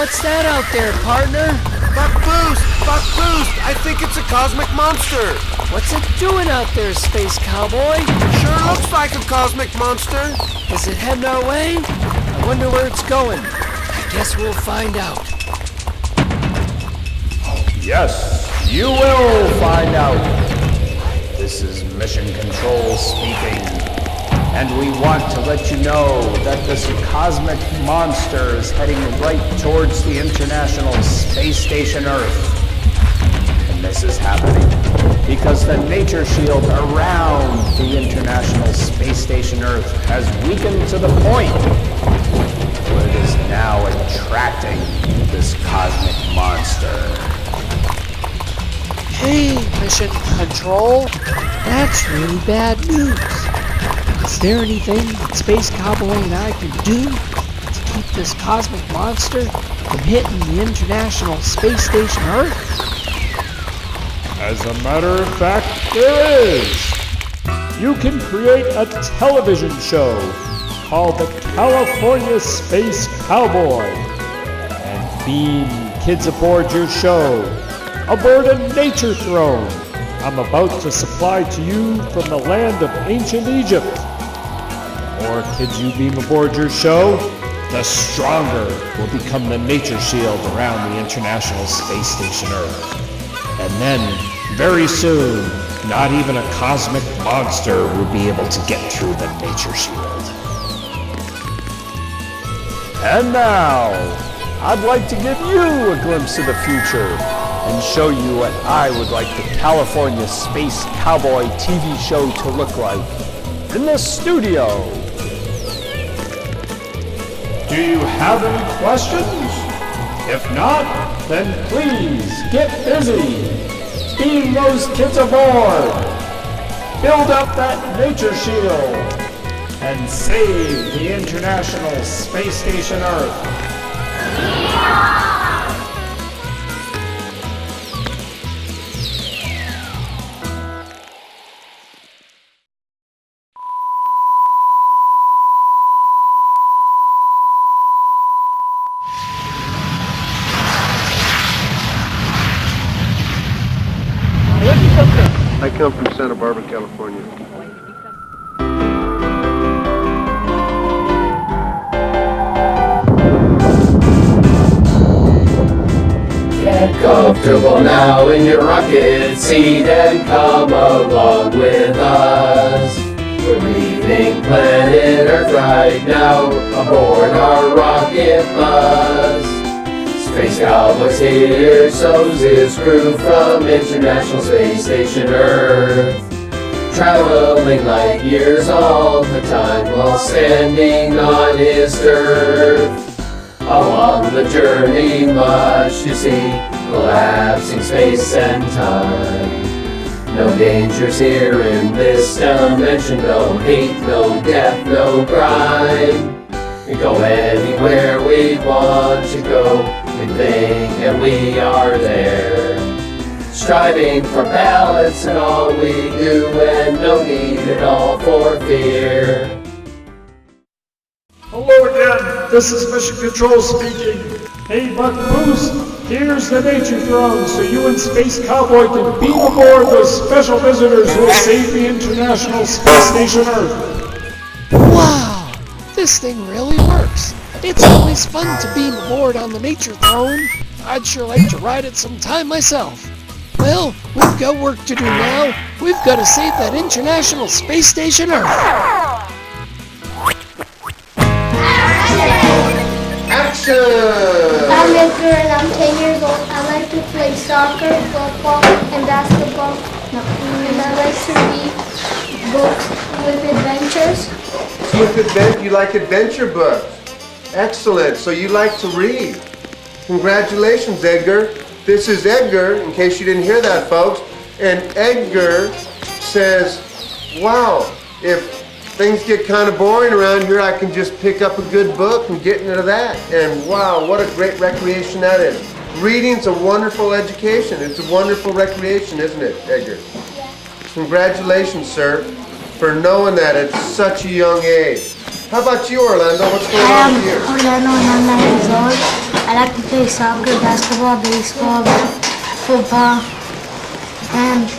What's that out there, partner? Buck Boost! Buck Boost! I think it's a cosmic monster! What's it doing out there, space cowboy? Sure looks like a cosmic monster! Is it heading our way? I wonder where it's going. I guess we'll find out. Yes, you will find out. This is Mission Control speaking. And we want to let you know that this cosmic monster is heading right towards the International Space Station Earth. And this is happening because the nature shield around the International Space Station Earth has weakened to the point where it is now attracting this cosmic monster. Hey, Mission Control. That's really bad news. Is there anything that Space Cowboy and I can do to keep this cosmic monster from hitting the International Space Station Earth? As a matter of fact, there is. You can create a television show called the California Space Cowboy and beam kids aboard your show aboard a nature throne I'm about to supply to you from the land of ancient Egypt. The more kids you beam aboard your show, the stronger will become the nature shield around the International Space Station Earth. And then, very soon, not even a cosmic monster will be able to get through the nature shield. And now, I'd like to give you a glimpse of the future and show you what I would like the California Space Cowboy TV show to look like in the studio. Do you have any questions? If not, then please get busy. Beam those kids aboard. Build up that nature shield and save the International Space Station Earth. I come from Santa Barbara, California. Get comfortable now in your rocket seat and come along with us. We're leaving planet Earth right now aboard our rocket bus. Space Cowboy's here, so's his crew from International Space Station Earth. Traveling light years all the time while standing on his turf. Along the journey much to see, collapsing space and time. No dangers here in this dimension, no hate, no death, no crime. We go anywhere we want to go. We think and we are there, striving for balance in all we do, and no need at all for fear. Hello again, this is Mission Control speaking. Hey Buck Boost, here's the nature throne so you and Space Cowboy can beam aboard those special visitors who will save the International Space Station Earth. Wow, this thing really works. It's always fun to beam aboard on the nature throne. I'd sure like to ride it sometime myself. Well, we've got work to do now. We've got to save that International Space Station Earth. Action! I'm Edgar and I'm 10 years old. I like to play soccer, football, and basketball. And I like to read books with adventures. You like adventure books. Excellent. So you like to read. Congratulations, Edgar. This is Edgar, in case you didn't hear that, folks. And Edgar says, wow, if things get kind of boring around here, I can just pick up a good book and get into that. And wow, what a great recreation that is. Reading's a wonderful education. It's a wonderful recreation, isn't it, Edgar? Yeah. Congratulations, sir, for knowing that at such a young age. How about you, Orlando? What's going on with you? Orlando and I'm 9 years old. I like to play soccer, basketball, baseball, football, and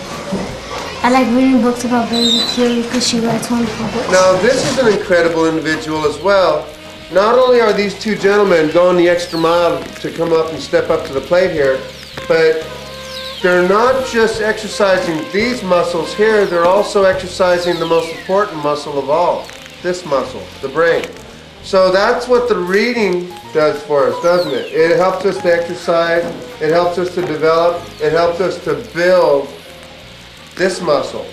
I like reading books about Baby Curie because she writes wonderful books. Now, this is an incredible individual as well. Not only are these two gentlemen going the extra mile to come up and step up to the plate here, but they're not just exercising these muscles here, they're also exercising the most important muscle of all, this muscle, the brain. So that's what the reading does for us, doesn't it? It helps us to exercise, it helps us to develop, it helps us to build this muscle.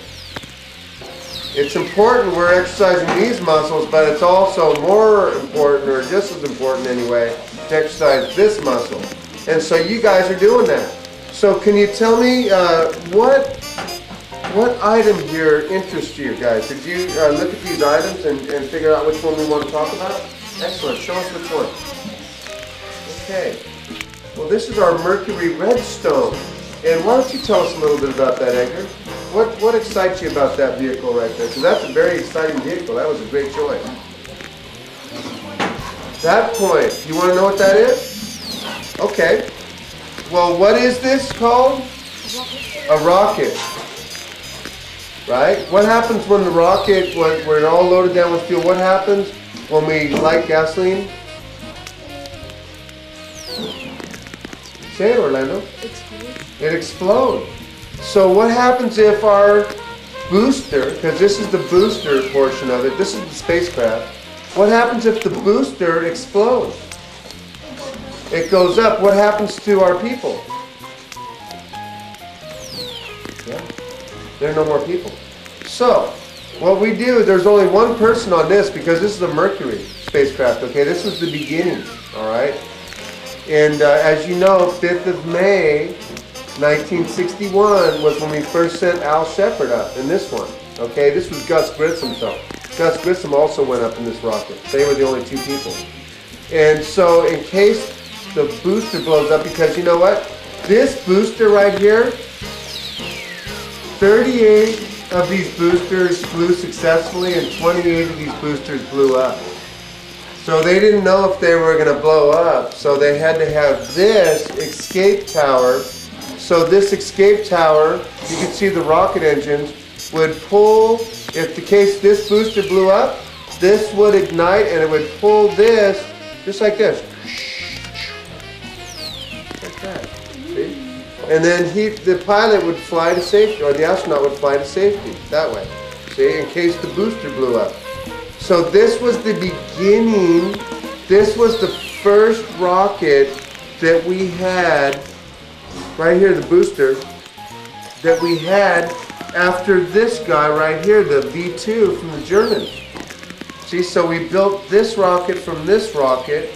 It's important we're exercising these muscles, but it's also more important, or just as important anyway, to exercise this muscle. And so you guys are doing that. So can you tell me what item here interests you guys? Did you look at these items and figure out which one we want to talk about? Excellent. Show us which one. Okay. Well, this is our Mercury Redstone. And why don't you tell us a little bit about that, Edgar? What excites you about that vehicle right there? Because that's a very exciting vehicle. That was a great choice. That point. You want to know what that is? Okay. Well, what is this called? A rocket. Right? What happens when the rocket, when we're all loaded down with fuel, what happens when we light gasoline? Say it, Orlando. It explodes. So what happens if our booster, because this is the booster portion of it, this is the spacecraft, what happens if the booster explodes? It goes up. What happens to our people? Yeah. There are no more people. So, what we do, there's only one person on this because this is a Mercury spacecraft, okay? This was the beginning, all right? And as you know, 5th of May, 1961 was when we first sent Al Shepard up in this one, okay? This was Gus Grissom, so. Gus Grissom also went up in this rocket. They were the only two people. And so, in case the booster blows up, because you know what? This booster right here, 38 of these boosters flew successfully and 28 of these boosters blew up. So they didn't know if they were going to blow up, so they had to have this escape tower. So this escape tower, you can see the rocket engines, would pull, if the case this booster blew up, this would ignite and it would pull this, just like this. Like that, see? And then the pilot would fly to safety, or the astronaut would fly to safety, that way, see, in case the booster blew up. So this was the beginning, this was the first rocket that we had, right here, the booster, that we had after this guy right here, the V2 from the Germans. See, so we built this rocket from this rocket,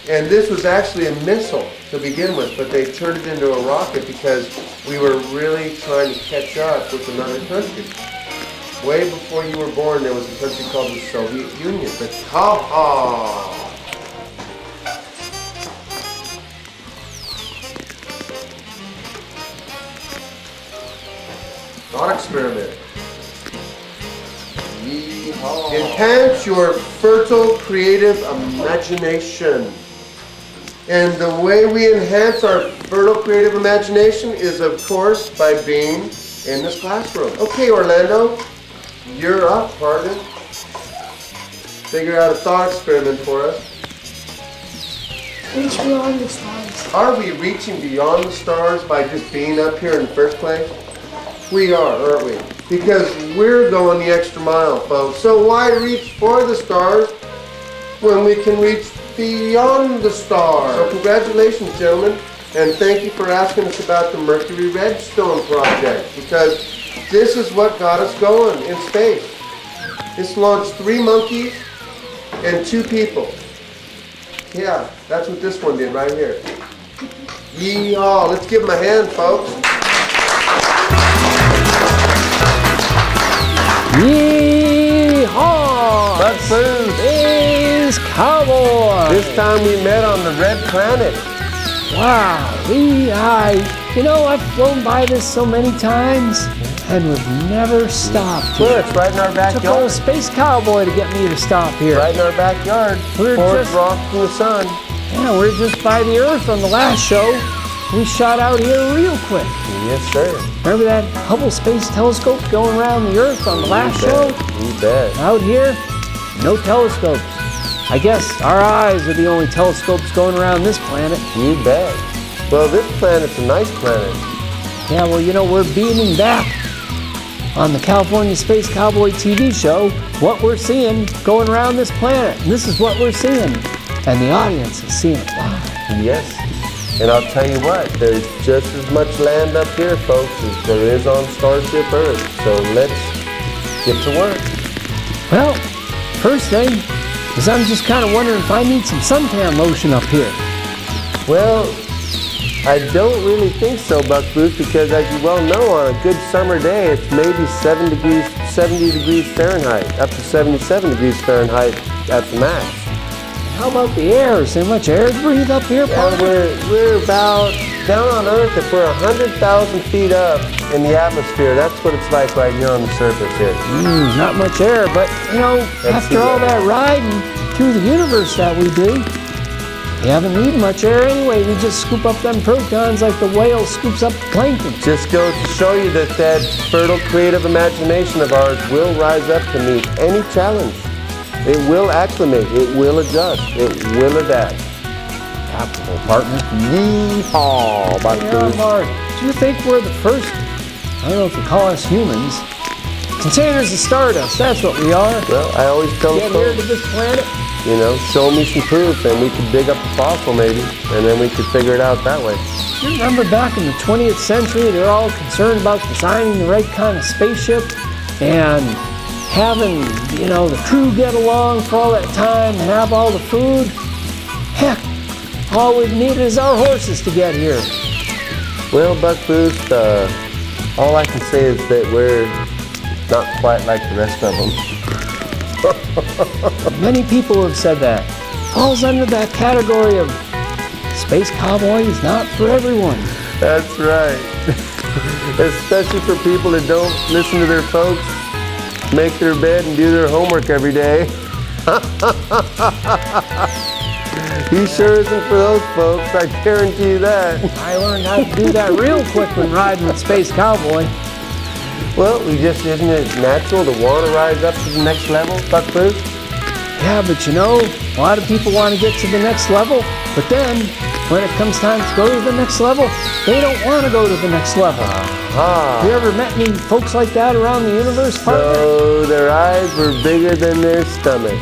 and this was actually a missile to begin with, but they turned it into a rocket because we were really trying to catch up with another country. Way before you were born, there was a country called the Soviet Union. But thought experiment. Yeehaw. Enhance your fertile creative imagination. And the way we enhance our fertile creative imagination is, of course, by being in this classroom. Okay, Orlando, you're up, partner. Figure out a thought experiment for us. Reach beyond the stars. Are we reaching beyond the stars by just being up here in the first place? We are, aren't we? Because we're going the extra mile, folks. So why reach for the stars when we can reach beyond the stars? So congratulations, gentlemen, and thank you for asking us about the Mercury Redstone project, because this is what got us going in space. This launched 3 monkeys and 2 people. Yeah, that's what this one did right here. Yeehaw! Let's give them a hand, folks. Yeehaw! Let's move. Space Cowboy! This time we met on the red planet. Wow, I've flown by this so many times and we've never stopped. Look, it's right in our It took a little backyard. Space Cowboy to get me to stop here. Right in our backyard. We're Forest just- rock from the sun. Yeah, we're just by the Earth on the last show. We shot out here real quick. Yes, sir. Remember that Hubble Space Telescope going around the Earth on the last show? You bet. Out here, no telescopes. I guess our eyes are the only telescopes going around this planet. You bet. Well, this planet's a nice planet. Yeah, well, you know, we're beaming back on the California Space Cowboy TV show what we're seeing going around this planet. And this is what we're seeing. And the audience is seeing it live. Yes. And I'll tell you what, there's just as much land up here, folks, as there is on Starship Earth. So let's get to work. Well, first thing is I'm just kind of wondering if I need some suntan lotion up here. Well, I don't really think so, Buck Booth, because as you well know, on a good summer day, it's maybe 70 degrees Fahrenheit, up to 77 degrees Fahrenheit at the max. How about the air? Is there much air to breathe up here, Well, partner? we're about, down on Earth, if we're 100,000 feet up in the atmosphere, that's what it's like right here on the surface here. Not much air, but you know, after all that riding through the universe that we do, we haven't needed much air anyway. We just scoop up them protons like the whale scoops up plankton. Just goes to show you that that fertile creative imagination of ours will rise up to meet any challenge. It will acclimate, it will adjust, it will adapt. Capital, partner. Yeehaw, Buck Yeah, Booth. Mark, do you think we're the first, I don't know if you call us humans, containers of stardust, that's what we are. Well, I always tell Get here folks, to this planet. you know, show me some proof and we could dig up a fossil maybe, and then we could figure it out that way. You remember back in the 20th century, they're all concerned about designing the right kind of spaceship and having, you know, the crew get along for all that time and have all the food. Heck, all we've needed is our horses to get here. Well, Buck Booth, all I can say is that we're not quite like the rest of them. Many people have said that. Falls under that category of Space Cowboy is not for everyone. That's right. Especially for people that don't listen to their folks, make their bed and do their homework every day. He sure isn't for those folks, I guarantee you that. I learned how to do that real quick when riding with Space Cowboy. Well, isn't it natural to want to rise up to the next level, Buck Booth? Yeah, but you know, a lot of people want to get to the next level, but then when it comes time to go to the next level, they don't want to go to the next level. Have you ever met any folks like that around the universe, partner? So their eyes were bigger than their stomach.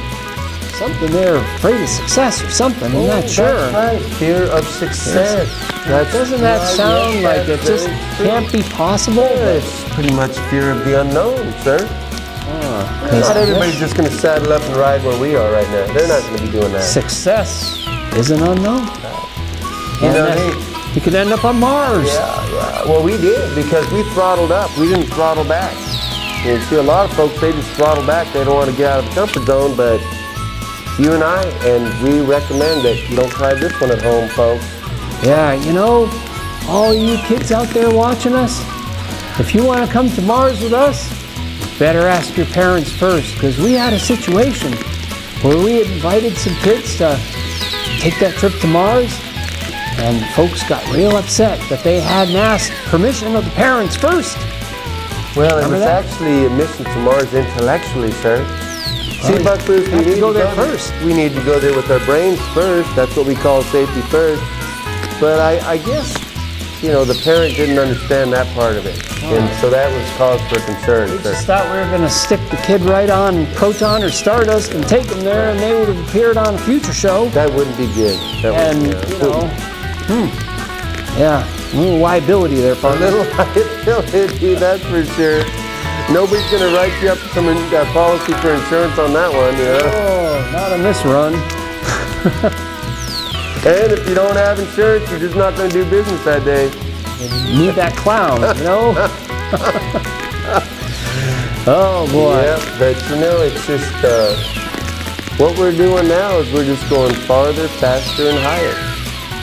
Something they're afraid of success or something, I'm not sure. That's right, fear of success. Doesn't that sound like it just can't be possible? It's pretty much fear of the unknown, sir. Not everybody's just going to saddle up and ride where we are right now. They're not going to be doing that. Success is an unknown. You know, You could end up on Mars. yeah. Well, we did because we throttled up. We didn't throttle back. You see, a lot of folks, they just throttle back. They don't want to get out of the comfort zone, but you and we recommend that you don't try this one at home, folks. Yeah, you know, all you kids out there watching us, if you want to come to Mars with us, better ask your parents first, because we had a situation where we had invited some kids to take that trip to Mars, and folks got real upset that they hadn't asked permission of the parents first. Well, it Remember was that? actually a mission to Mars intellectually, sir. See, Buck Booth, have to go there first. We need to go there with our brains first. That's what we call safety first. But I guess, you know, the parent didn't understand that part of it. And so that was cause for concern, We sir. just thought we were going to stick the kid right on Proton or Stardust and take them there, and they would have appeared on a future show. That wouldn't be good. That And, would, you know, yeah, a little liability there, A partner. little liability, that's for sure. Nobody's going to write you up some policy for insurance on that one, you know. Oh, not on this run. And if you don't have insurance, you're just not going to do business that day. Need that clown, you know? Oh, boy. Yeah, but you know, it's just, what we're doing now is we're just going farther, faster, and higher.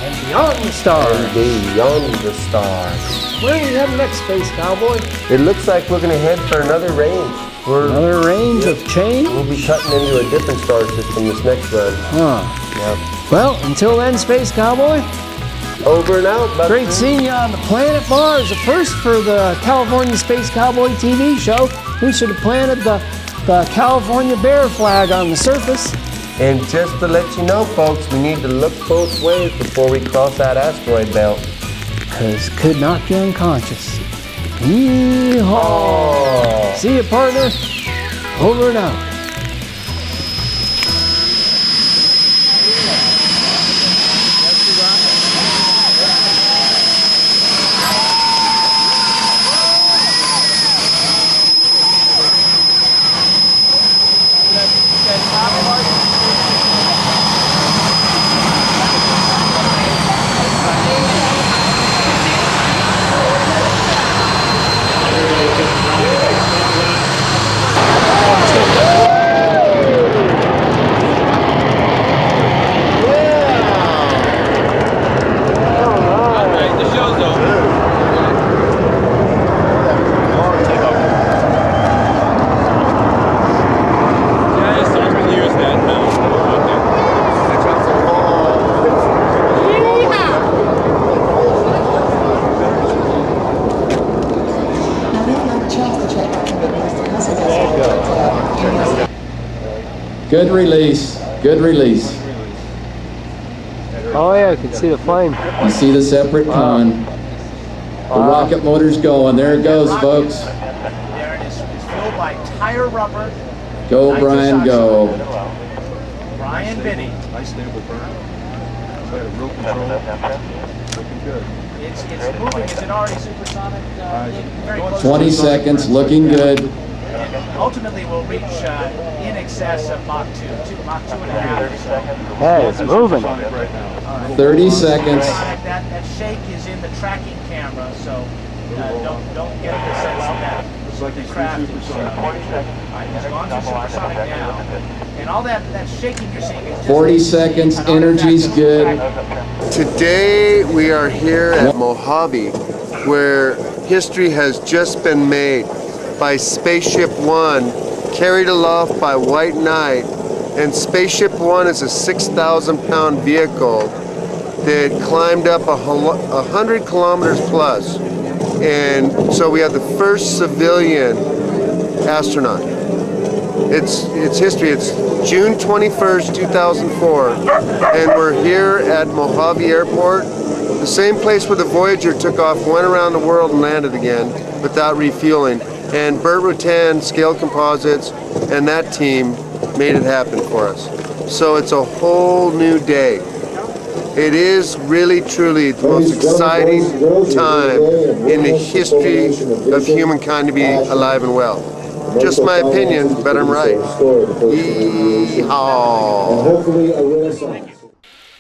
And beyond the stars. And beyond the stars. Where are we heading next, Space Cowboy? It looks like we're going to head for another range. Another range of change? We'll be cutting into a different star system this next run. Huh. Yep. Well, until then, Space Cowboy, Over and out, Buster. great seeing you on the planet Mars. A first for the California Space Cowboy TV show. We should have planted the California Bear flag on the surface. And just to let you know, folks, we need to look both ways before we cross that asteroid belt. Because could knock you unconscious. Yee-haw! See you, partner. Over and out. Good release. Good release. Oh yeah, I can see the flame. You see the separate con. The rocket motor's going. There it goes, folks. There it is. It's filled by tire rubber. Go, Brian, go. Brian Binney. Nice day with Bert. Had a real control. Looking good. It's moving. Is it already supersonic? Very close. 20 seconds, looking good. And ultimately, we'll reach in excess of Mach 2, Mach 2.5. Hey, it's moving. 30 seconds. That shake is in the tracking camera, so don't get the sense of that. Looks like The he's craft is supersonic. He's gone to supersonic now, and all that shaking you're seeing is just 40 seconds, an energy's artifact of good. tracking. Today we are here at Mojave, where history has just been made by Spaceship One, carried aloft by White Knight. And Spaceship One is a 6,000-pound vehicle that climbed up 100 kilometers plus. And so we have the first civilian astronaut. It's history. It's June 21st, 2004, and we're here at Mojave Airport, the same place where the Voyager took off, went around the world and landed again without refueling. And Burt Rutan, Scale Composites, and that team made it happen for us. So it's a whole new day. It is really, truly the most exciting time in the history of humankind to be alive and well. Just my opinion, but I'm right. Yeehaw!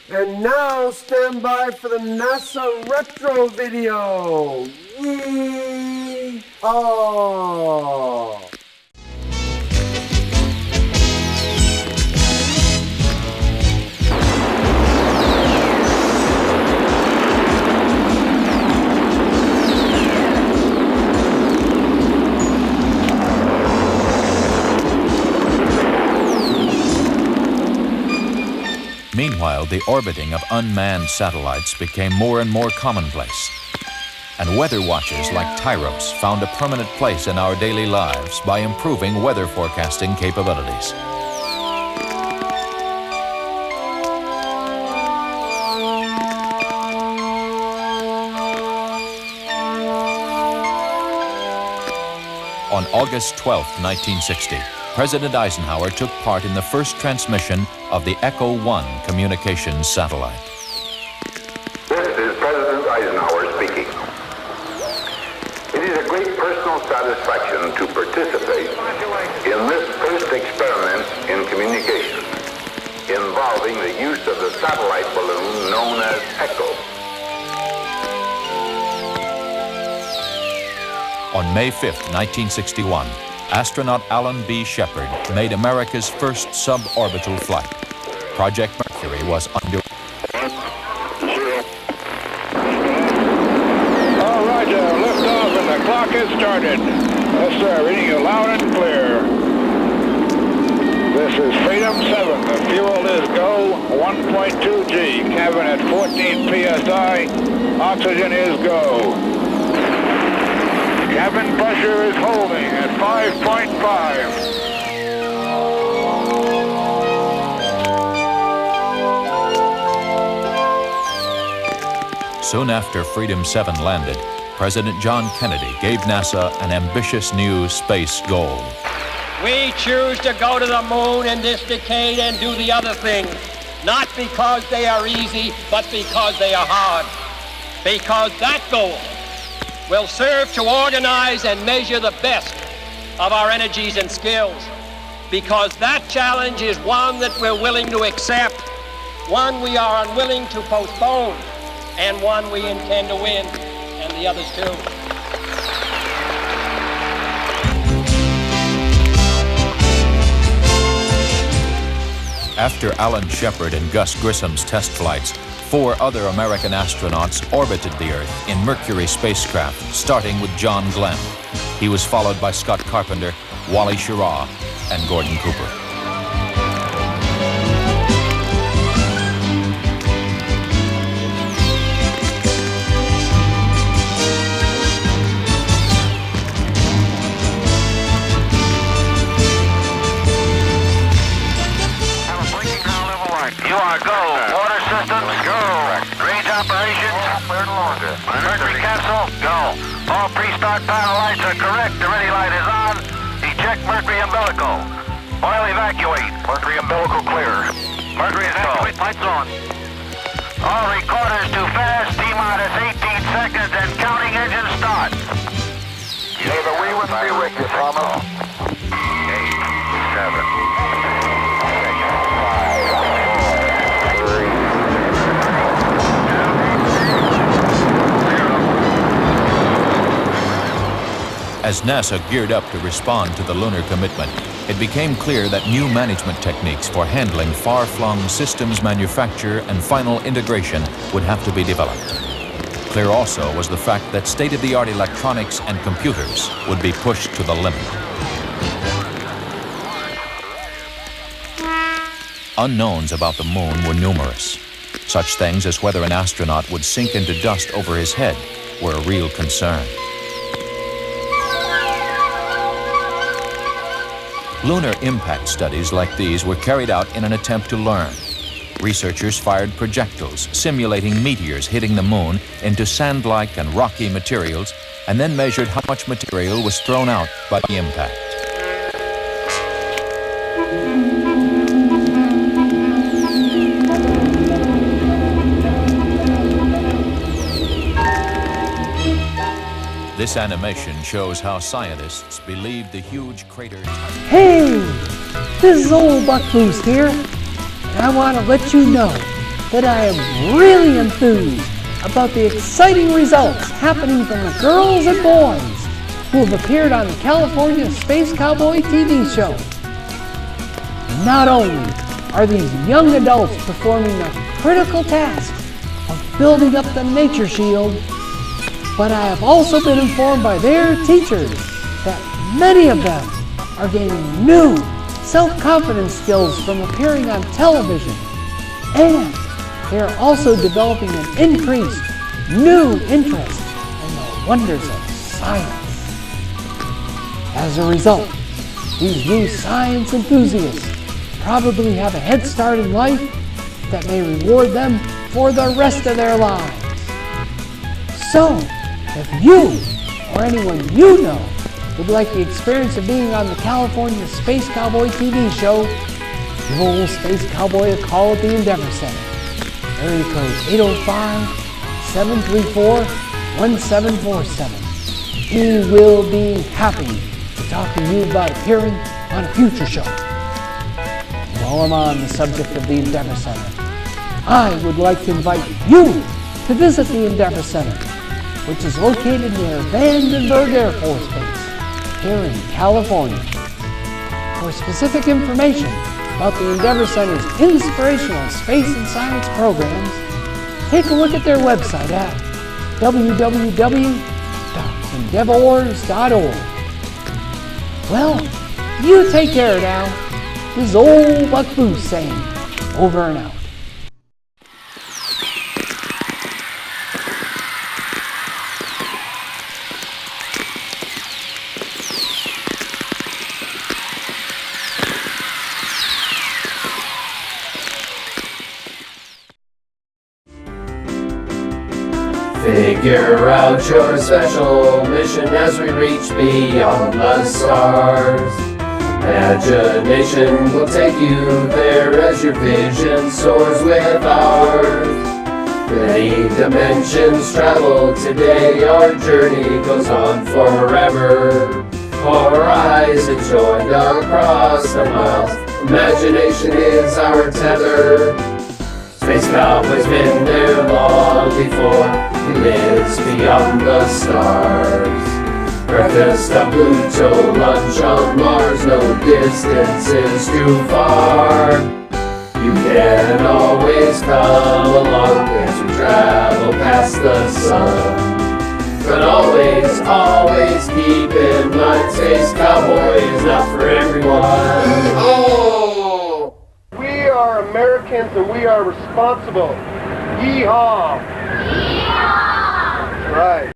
And now stand by for the NASA retro video. Yeehaw! Meanwhile, the orbiting of unmanned satellites became more and more commonplace. And weather watches like Tyros found a permanent place in our daily lives by improving weather forecasting capabilities. On August 12, 1960, President Eisenhower took part in the first transmission of the Echo 1 communications satellite. This is President Eisenhower speaking. It is a great personal satisfaction to participate in this first experiment in communications involving the use of the satellite balloon known as Echo. On May 5, 1961, astronaut Alan B. Shepard made America's first suborbital flight. Project Mercury was underway. All right, liftoff and the clock has started. Yes, sir. Reading you loud and clear. This is Freedom 7. The fuel is go. 1.2 G. Cabin at 14 psi. Oxygen is go. Cabin pressure is holding at 5.5. Soon after Freedom 7 landed, President John Kennedy gave NASA an ambitious new space goal. We choose to go to the moon in this decade and do the other things, not because they are easy, but because they are hard. Because that goal will serve to organize and measure the best of our energies and skills. Because that challenge is one that we're willing to accept, one we are unwilling to postpone, and one we intend to win, and the others too. After Alan Shepard and Gus Grissom's test flights, 4 other American astronauts orbited the Earth in Mercury spacecraft, starting with John Glenn. He was followed by Scott Carpenter, Wally Schirra, and Gordon Cooper. You are go. Water systems, go. Range operations, Mercury capsule, go. All pre-start panel lights are correct. The ready light is on. Eject Mercury umbilical. Oil evacuate. Mercury umbilical clear. Mercury evacuate. Lights on. All recorders too fast. T-minus 18 seconds and counting engine start. David, we wouldn't be with you, Thomas. 8, 7. As NASA geared up to respond to the lunar commitment, it became clear that new management techniques for handling far-flung systems manufacture and final integration would have to be developed. Clear also was the fact that state-of-the-art electronics and computers would be pushed to the limit. Unknowns about the moon were numerous. Such things as whether an astronaut would sink into dust over his head were a real concern. Lunar impact studies like these were carried out in an attempt to learn. Researchers fired projectiles simulating meteors hitting the moon into sand-like and rocky materials, and then measured how much material was thrown out by the impact. This animation shows how scientists believe the huge crater... Hey! This is old Buck Boost here, and I want to let you know that I am really enthused about the exciting results happening from the girls and boys who have appeared on the California Space Cowboy TV show. Not only are these young adults performing the critical task of building up the nature shield, but I have also been informed by their teachers that many of them are gaining new self-confidence skills from appearing on television, and they are also developing an increased new interest in the wonders of science. As a result, these new science enthusiasts probably have a head start in life that may reward them for the rest of their lives. So, if you or anyone you know would like the experience of being on the California Space Cowboy TV show, give old Space Cowboy a call at the Endeavor Center. Area code 805-734-1747. He will be happy to talk to you about appearing on a future show. And while I'm on the subject of the Endeavor Center, I would like to invite you to visit the Endeavor Center, which is located near Vandenberg Air Force Base here in California. For specific information about the Endeavor Center's inspirational space and science programs, take a look at their website at www.endeavors.org. Well, you take care now. This is old Buck Booth saying, over and out. Figure out your special mission as we reach beyond the stars. Imagination will take you there as your vision soars with ours. Many dimensions travel today, our journey goes on forever. Horizons joined across the miles, imagination is our tether. Space Cowboy's been there long before, he lives beyond the stars. Breakfast on Pluto, lunch on Mars, no distance is too far. You can always come along as we travel past the sun. But always, always keep in mind, Space Cowboy is not for everyone. We are Americans and we are responsible. Yeehaw! Yeehaw! Right.